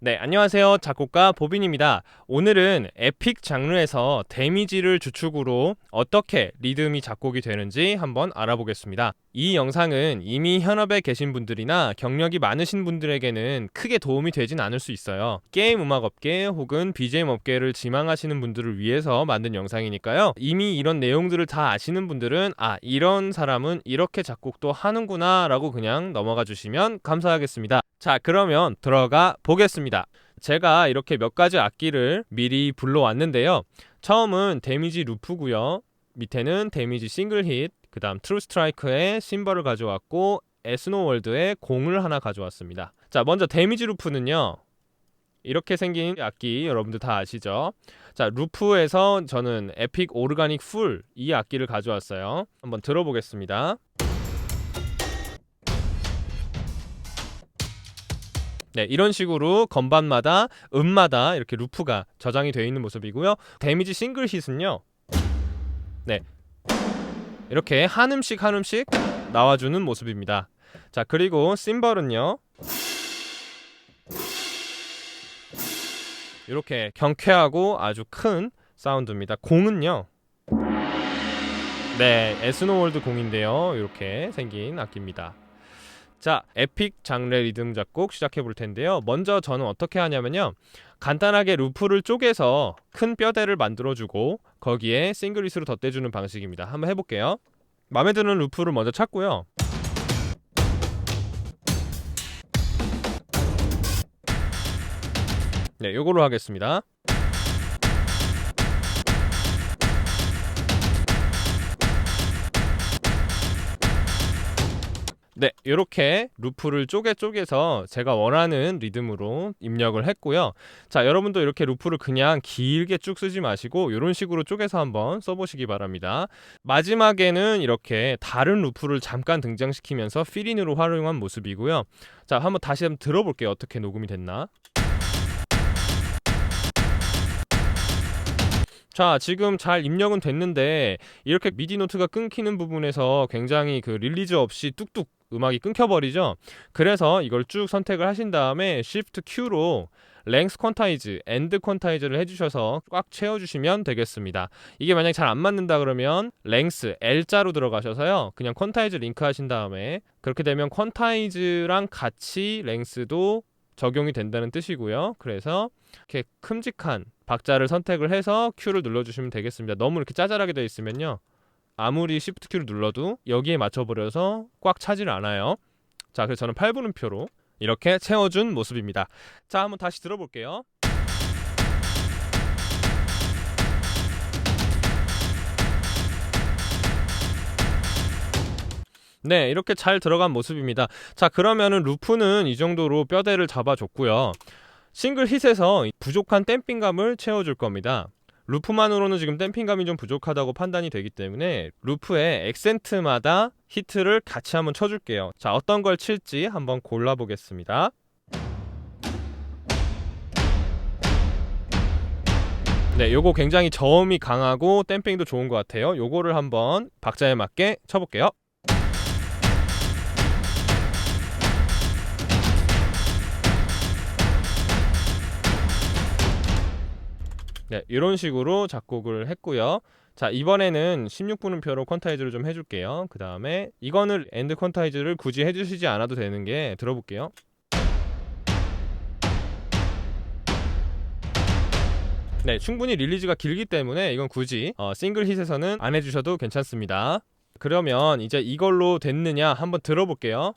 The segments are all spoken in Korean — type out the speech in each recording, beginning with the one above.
네, 안녕하세요. 작곡가 보빈입니다. 오늘은 에픽 장르에서 데미지를 주축으로 어떻게 리듬이 작곡이 되는지 한번 알아보겠습니다. 이 영상은 이미 현업에 계신 분들이나 경력이 많으신 분들에게는 크게 도움이 되진 않을 수 있어요. 게임 음악 업계 혹은 BGM 업계를 지망하시는 분들을 위해서 만든 영상이니까요. 이미 이런 내용들을 다 아시는 분들은 이런 사람은 이렇게 작곡도 하는구나 라고 그냥 넘어가 주시면 감사하겠습니다. 자, 그러면 들어가 보겠습니다. 제가 이렇게 몇 가지 악기를 미리 불러왔는데요. 처음은 데미지 루프고요. 밑에는 데미지 싱글 hit그 다음 트루 스트라이크의 심벌을 가져왔고 에스노월드의 공을 하나 가져왔습니다. 자, 먼저 데미지 루프는요, 이렇게 생긴 악기 여러분들 다 아시죠? 자, 루프에서 저는 에픽 오르가닉 풀 이 악기를 가져왔어요. 한번 들어보겠습니다. 네, 이런 식으로 건반마다 음마다 이렇게 루프가 저장이 되어 있는 모습이고요. 데미지 싱글 hit은요, 네, 이렇게 한 음씩 한 음씩 나와주는 모습입니다. 자, 그리고 심벌은요, 이렇게 경쾌하고 아주 큰 사운드입니다. 공은요, 네, 에스노월드 공인데요. 이렇게 생긴 악기입니다. 자, 에픽 장르 리듬 작곡 시작해 볼 텐데요. 먼저 저는 어떻게 하냐면요, 간단하게 루프를 쪼개서 큰 뼈대를 만들어주고 거기에 싱글릿으로 덧대주는 방식입니다. 한번 해볼게요. 마음에 드는 루프를 먼저 찾고요. 네, 요걸로 하겠습니다. 네, 이렇게 루프를 쪼개서 제가 원하는 리듬으로 입력을 했고요. 자, 여러분도 이렇게 루프를 그냥 길게 쭉 쓰지 마시고 이런 식으로 쪼개서 한번 써보시기 바랍니다. 마지막에는 이렇게 다른 루프를 잠깐 등장시키면서 필인으로 활용한 모습이고요. 자, 다시 한번 들어볼게요. 어떻게 녹음이 됐나. 자, 지금 잘 입력은 됐는데 이렇게 미디 노트가 끊기는 부분에서 굉장히 그 릴리즈 없이 뚝뚝 음악이 끊겨버리죠. 그래서 이걸 쭉 선택을 하신 다음에 Shift Q로 랭스 퀀타이즈, 엔드 퀀타이즈를 해주셔서 꽉 채워주시면 되겠습니다. 이게 만약에 잘 안 맞는다 그러면 랭스 L자로 들어가셔서요, 그냥 퀀타이즈 링크 하신 다음에 그렇게 되면 퀀타이즈랑 같이 랭스도 적용이 된다는 뜻이고요. 그래서 이렇게 큼직한 박자를 선택을 해서 Q를 눌러주시면 되겠습니다. 너무 이렇게 짜잘하게 되어 있으면요, 아무리 Shift Q를 눌러도 여기에 맞춰버려서 꽉 차질 않아요. 자, 그래서 저는 8분음표로 이렇게 채워준 모습입니다. 자, 한번 다시 들어볼게요. 네, 이렇게 잘 들어간 모습입니다. 자, 그러면은 루프는 이 정도로 뼈대를 잡아줬고요. 싱글 hit에서 부족한 댐핑감을 채워줄 겁니다. 루프만으로는 지금 댐핑감이 좀 부족하다고 판단이 되기 때문에 루프의 액센트마다 히트를 같이 한번 쳐줄게요. 자, 어떤 걸 칠지 한번 골라보겠습니다. 네, 요거 굉장히 저음이 강하고 댐핑도 좋은 것 같아요. 요거를 한번 박자에 맞게 쳐볼게요. 네, 이런 식으로 작곡을 했고요. 자, 이번에는 16분음표로 퀀타이즈를 좀 해줄게요. 그 다음에 이거는 엔드 퀀타이즈를 굳이 해주시지 않아도 되는 게, 들어볼게요. 네, 충분히 릴리즈가 길기 때문에 이건 굳이 싱글 hit에서는 안 해주셔도 괜찮습니다. 그러면 이제 이걸로 됐느냐 한번 들어볼게요.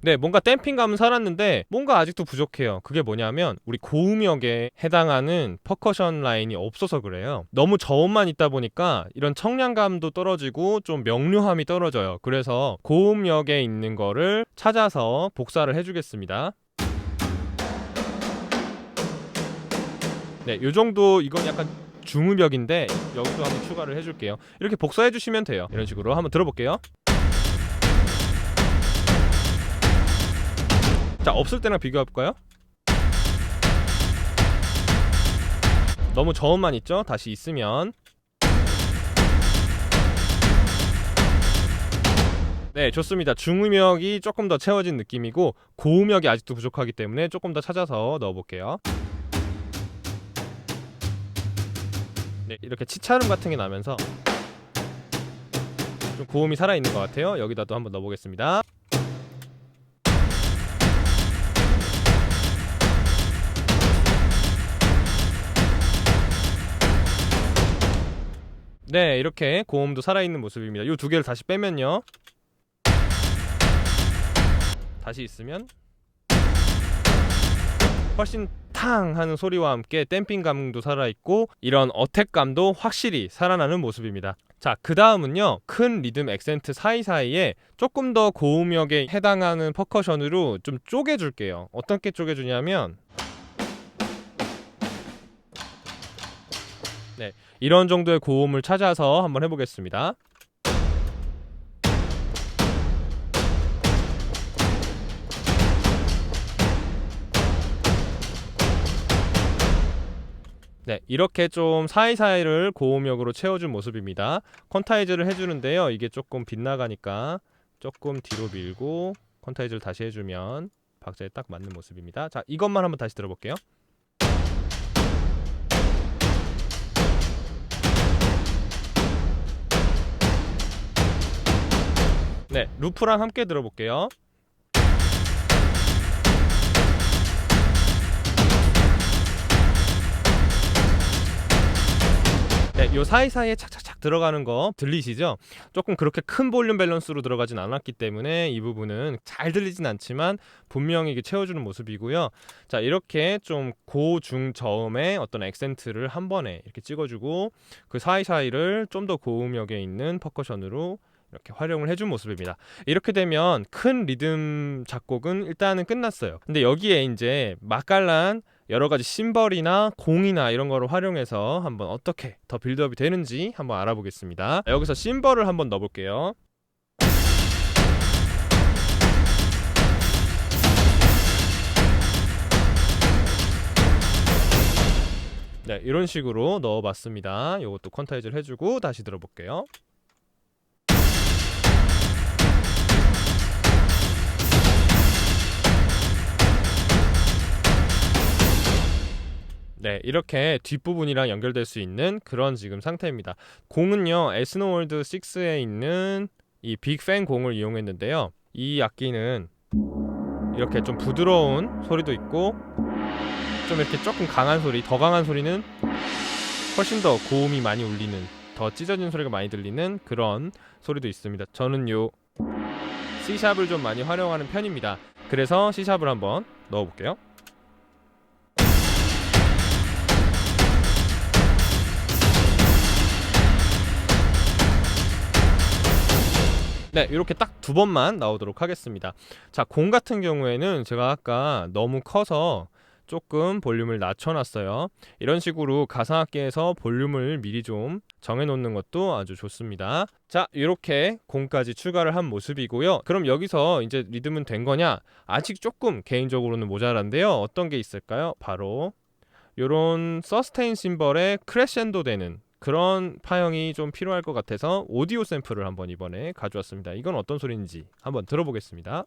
네, 뭔가 댐핑감은 살았는데 뭔가 아직도 부족해요. 그게 뭐냐면 우리 고음역에 해당하는 퍼커션 라인이 없어서 그래요. 너무 저음만 있다 보니까 이런 청량감도 떨어지고 좀 명료함이 떨어져요. 그래서 고음역에 있는 거를 찾아서 복사를 해주겠습니다. 네, 요정도. 이건 약간 중음역인데 여기도 한번 추가를 해줄게요. 이렇게 복사해주시면 돼요. 이런 식으로 한번 들어볼게요. 자, 없을 때랑 비교해볼까요? 너무 저음만 있죠? 다시 있으면 네, 좋습니다. 중음역이 조금 더 채워진 느낌이고 고음역이 아직도 부족하기 때문에 조금 더 찾아서 넣어볼게요. 네, 이렇게 치차름 같은 게 나면서 좀 고음이 살아있는 것 같아요. 여기다 또 한번 넣어보겠습니다. 네, 이렇게 고음도 살아있는 모습입니다. 이 두 개를 다시 빼면요, 다시 있으면 훨씬 탕 하는 소리와 함께 댐핑 감도 살아있고 이런 어택감도 확실히 살아나는 모습입니다. 자, 그 다음은요, 큰 리듬 액센트 사이사이에 조금 더 고음역에 해당하는 퍼커션으로 좀 쪼개줄게요. 어떻게 쪼개주냐면, 네, 이런 정도의 고음을 찾아서 한번 해보겠습니다. 네, 이렇게 좀 사이사이를 고음역으로 채워준 모습입니다. 퀀타이즈를 해주는데요, 이게 조금 빗나가니까 조금 뒤로 밀고 퀀타이즈를 다시 해주면 박자에 딱 맞는 모습입니다. 자, 이것만 한번 다시 들어볼게요. 네, 루프랑 함께 들어볼게요. 네, 요 사이사이에 착착착 들어가는 거 들리시죠? 조금 그렇게 큰 볼륨 밸런스로 들어가진 않았기 때문에 이 부분은 잘 들리진 않지만 분명히 이게 채워주는 모습이고요. 자, 이렇게 좀 고, 중, 저음의 어떤 액센트를 한 번에 이렇게 찍어주고 그 사이사이를 좀 더 고음역에 있는 퍼커션으로 이렇게 활용을 해준 모습입니다. 이렇게 되면 큰 리듬 작곡은 일단은 끝났어요. 근데 여기에 이제 맛깔난 여러 가지 심벌이나 공이나 이런 거를 활용해서 한번 어떻게 더 빌드업이 되는지 한번 알아보겠습니다. 여기서 심벌을 한번 넣어볼게요. 네, 이런 식으로 넣어봤습니다. 이것도 퀀타이즈를 해주고 다시 들어볼게요. 네, 이렇게 뒷부분이랑 연결될 수 있는 그런 지금 상태입니다. 공은요, 에스노월드 6에 있는 이 빅팬 공을 이용했는데요, 이 악기는 이렇게 좀 부드러운 소리도 있고 좀 이렇게 조금 강한 소리, 더 강한 소리는 훨씬 더 고음이 많이 울리는, 더 찢어진 소리가 많이 들리는 그런 소리도 있습니다. 저는 요 C샵을 좀 많이 활용하는 편입니다. 그래서 C샵을 한번 넣어볼게요. 네, 이렇게 딱 두 번만 나오도록 하겠습니다. 자, 공 같은 경우에는 제가 아까 너무 커서 조금 볼륨을 낮춰놨어요. 이런 식으로 가상악기에서 볼륨을 미리 좀 정해놓는 것도 아주 좋습니다. 자, 이렇게 공까지 추가를 한 모습이고요. 그럼 여기서 이제 리듬은 된 거냐? 아직 조금 개인적으로는 모자란데요. 어떤 게 있을까요? 바로 요런 서스테인 심벌에 크레셴도 되는 그런 파형이 좀 필요할 것 같아서 오디오 샘플을 한번 이번에 가져왔습니다. 이건 어떤 소리인지 한번 들어보겠습니다.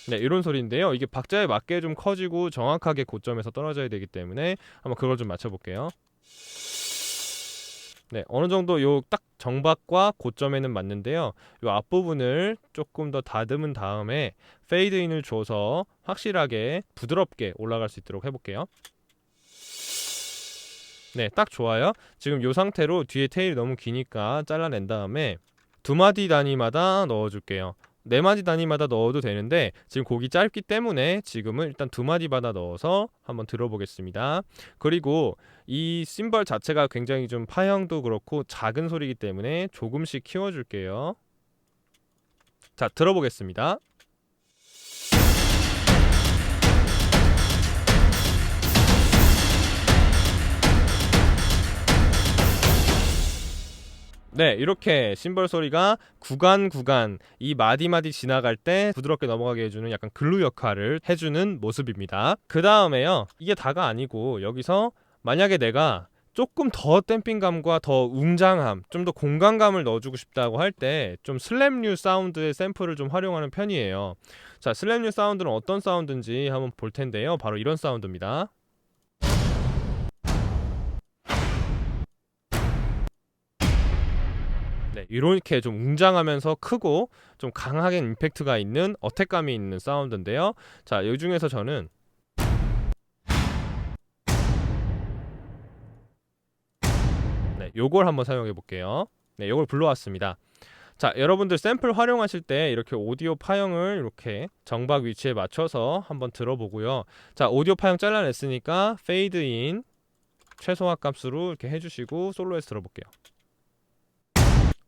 네, 이런 소리인데요. 이게 박자에 맞게 좀 커지고 정확하게 고점에서 떨어져야 되기 때문에 한번 그걸 좀 맞춰볼게요. 네, 어느 정도 요 딱 정박과 고점에는 맞는데요. 요 앞부분을 조금 더 다듬은 다음에 페이드인을 줘서 확실하게 부드럽게 올라갈 수 있도록 해볼게요. 네, 딱 좋아요. 지금 요 상태로 뒤에 테일이 너무 기니까 잘라낸 다음에 두 마디 단위마다 넣어줄게요. 네 마디 단위마다 넣어도 되는데 지금 곡이 짧기 때문에 지금은 일단 두 마디마다 넣어서 한번 들어보겠습니다. 그리고 이 심벌 자체가 굉장히 좀 파형도 그렇고 작은 소리이기 때문에 조금씩 키워줄게요. 자, 들어보겠습니다. 네, 이렇게 심벌 소리가 구간 이 마디마디 지나갈 때 부드럽게 넘어가게 해주는 약간 글루 역할을 해주는 모습입니다. 그 다음에요, 이게 다가 아니고 여기서 만약에 내가 조금 더 댐핑감과 더 웅장함, 좀 더 공간감을 넣어주고 싶다고 할 때 좀 슬랩류 사운드의 샘플을 좀 활용하는 편이에요. 자, 슬랩류 사운드는 어떤 사운드인지 한번 볼 텐데요. 바로 이런 사운드입니다. 네, 이렇게 좀 웅장하면서 크고 좀 강하게 임팩트가 있는 어택감이 있는 사운드인데요. 자, 이 중에서 저는 네, 요걸 한번 사용해 볼게요. 네, 요걸 불러왔습니다. 자, 여러분들 샘플 활용하실 때 이렇게 오디오 파형을 이렇게 정박 위치에 맞춰서 한번 들어보고요. 자, 오디오 파형 잘라냈으니까 페이드 인 최소화 값으로 이렇게 해주시고 솔로에서 들어볼게요.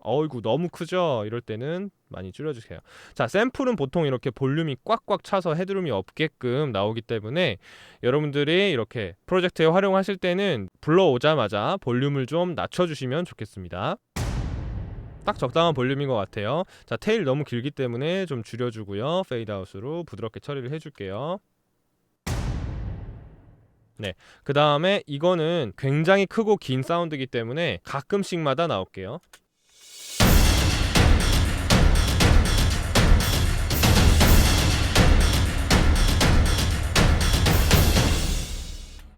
어이구, 너무 크죠? 이럴 때는 많이 줄여주세요. 자, 샘플은 보통 이렇게 볼륨이 꽉꽉 차서 헤드룸이 없게끔 나오기 때문에 여러분들이 이렇게 프로젝트에 활용하실 때는 불러오자마자 볼륨을 좀 낮춰주시면 좋겠습니다. 딱 적당한 볼륨인 것 같아요. 자, 테일 너무 길기 때문에 좀 줄여주고요. 페이드아웃으로 부드럽게 처리를 해줄게요. 네, 그 다음에 이거는 굉장히 크고 긴 사운드이기 때문에 가끔씩마다 나올게요.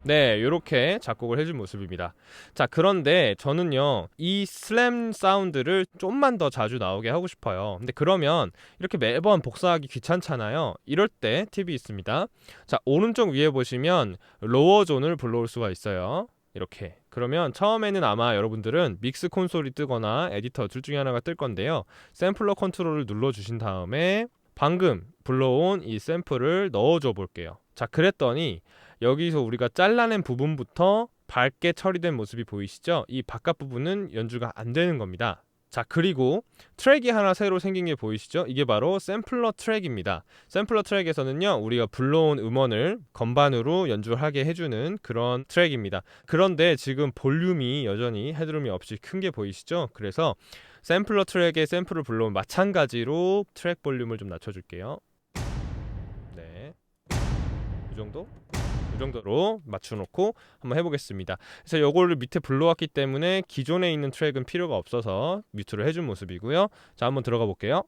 네, 이렇게 작곡을 해준 모습입니다. 자, 그런데 저는요, 이 슬램 사운드를 좀만 더 자주 나오게 하고 싶어요. 근데 그러면 이렇게 매번 복사하기 귀찮잖아요. 이럴 때 팁이 있습니다. 자, 오른쪽 위에 보시면 로어 존을 불러올 수가 있어요. 이렇게. 그러면 처음에는 아마 여러분들은 믹스 콘솔이 뜨거나 에디터 둘 중에 하나가 뜰 건데요. 샘플러 컨트롤을 눌러주신 다음에 방금 불러온 이 샘플을 넣어줘 볼게요. 자, 그랬더니 여기서 우리가 잘라낸 부분부터 밝게 처리된 모습이 보이시죠? 이 바깥 부분은 연주가 안 되는 겁니다. 자, 그리고 트랙이 하나 새로 생긴 게 보이시죠? 이게 바로 샘플러 트랙입니다. 샘플러 트랙에서는요, 우리가 불러온 음원을 건반으로 연주하게 해주는 그런 트랙입니다. 그런데 지금 볼륨이 여전히 헤드룸이 없이 큰 게 보이시죠? 그래서 샘플러 트랙에 샘플을 불러온 마찬가지로 트랙 볼륨을 좀 낮춰줄게요. 네, 이 정도? 이 정도로 맞춰놓고 한번 해보겠습니다. 그래서 이거를 밑에 불러왔기 때문에 기존에 있는 트랙은 필요가 없어서 뮤트를 해준 모습이고요. 자, 한번 들어가 볼게요.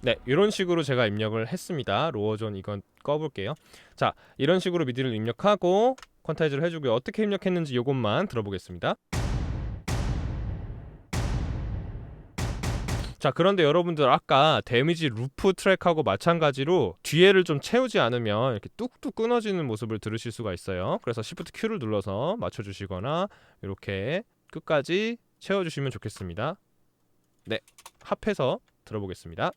네, 이런 식으로 제가 입력을 했습니다. 로어존 이건 꺼볼게요. 자, 이런 식으로 미디를 입력하고 퀀타이즈를 해주고요. 어떻게 입력했는지 이것만 들어보겠습니다. 자, 그런데 여러분들 아까 데미지 루프 트랙하고 마찬가지로 뒤에를 좀 채우지 않으면 이렇게 뚝뚝 끊어지는 모습을 들으실 수가 있어요. 그래서 Shift Q를 눌러서 맞춰주시거나 이렇게 끝까지 채워주시면 좋겠습니다. 네, 합해서 들어보겠습니다.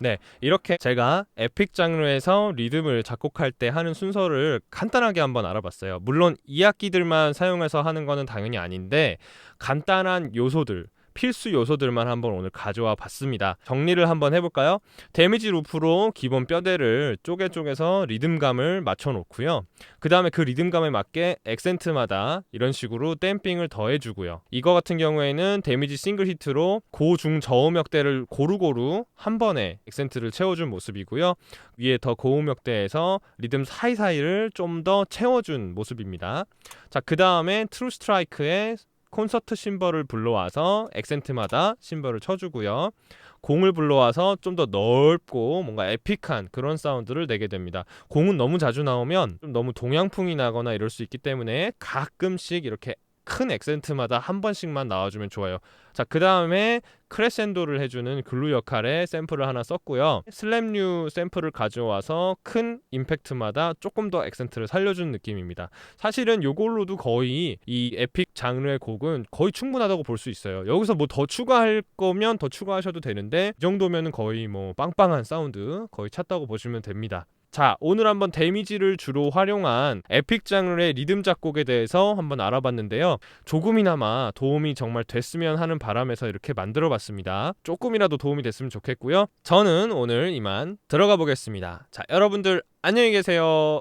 네, 이렇게 제가 에픽 장르에서 리듬을 작곡할 때 하는 순서를 간단하게 한번 알아봤어요. 물론 이 악기들만 사용해서 하는 거는 당연히 아닌데 간단한 요소들, 필수 요소들만 한번 오늘 가져와 봤습니다. 정리를 한번 해볼까요? 데미지 루프로 기본 뼈대를 쪼개서 리듬감을 맞춰 놓고요. 그 다음에 그 리듬감에 맞게 액센트마다 이런 식으로 댐핑을 더해주고요. 이거 같은 경우에는 데미지 싱글 히트로 고, 중, 저음역대를 고루고루 한 번에 액센트를 채워준 모습이고요. 위에 더 고음역대에서 리듬 사이사이를 좀 더 채워준 모습입니다. 자, 그 다음에 트루 스트라이크에 콘서트 심벌을 불러와서 액센트마다 심벌을 쳐주고요. 공을 불러와서 좀 더 넓고 뭔가 에픽한 그런 사운드를 내게 됩니다. 공은 너무 자주 나오면 좀 너무 동양풍이 나거나 이럴 수 있기 때문에 가끔씩 이렇게 큰 액센트마다 한 번씩만 나와주면 좋아요. 자, 그 다음에 크레센도를 해주는 글루 역할의 샘플을 하나 썼고요. 슬랩류 샘플을 가져와서 큰 임팩트마다 조금 더 액센트를 살려주는 느낌입니다. 사실은 요걸로도 거의 이 에픽 장르의 곡은 거의 충분하다고 볼 수 있어요. 여기서 뭐 더 추가할 거면 더 추가하셔도 되는데 이 정도면 거의 뭐 빵빵한 사운드 거의 찾다고 보시면 됩니다. 자, 오늘 한번 데미지를 주로 활용한 에픽 장르의 리듬 작곡에 대해서 한번 알아봤는데요. 조금이나마 도움이 정말 됐으면 하는 바람에서 이렇게 만들어 봤습니다. 조금이라도 도움이 됐으면 좋겠고요. 저는 오늘 이만 들어가 보겠습니다. 자, 여러분들 안녕히 계세요.